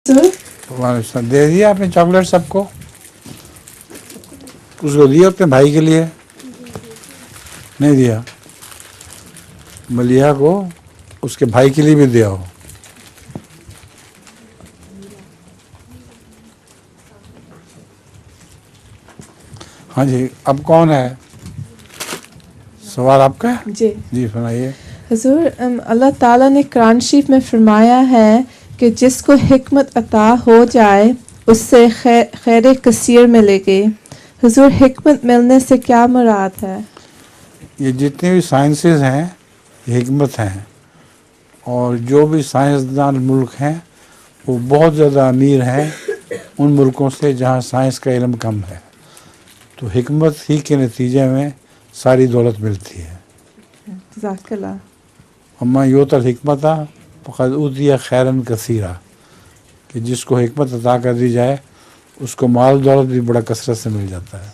دے دیا آپ نے چاکلیٹ سب کو؟ اس کو دیا اپنے بھائی کے لیے؟ نہیں دیا؟ ملیحہ کو اس کے بھائی کے لیے بھی دیا ہو؟ ہاں جی، اب کون ہے؟ سوال آپ کا ہے؟ جی فرمائیے۔ حضور، اللہ تعالیٰ نے قرآن شریف میں فرمایا ہے کہ جس کو حکمت عطا ہو جائے اس سے خیر کثیر ملے گی۔ حضور، حکمت ملنے سے کیا مراد ہے؟ یہ جتنے بھی سائنسز ہیں یہ حکمت ہیں، اور جو بھی سائنسدان ملک ہیں وہ بہت زیادہ امیر ہیں ان ملکوں سے جہاں سائنس کا علم کم ہے، تو حکمت ہی کے نتیجے میں ساری دولت ملتی ہے۔ جزاک اللہ۔ اما یوت الحکمت فقد اوتی خیرا کثیرا، کہ جس کو حکمت عطا کر دی جائے اس کو مال دولت بھی بڑا کثرت سے مل جاتا ہے۔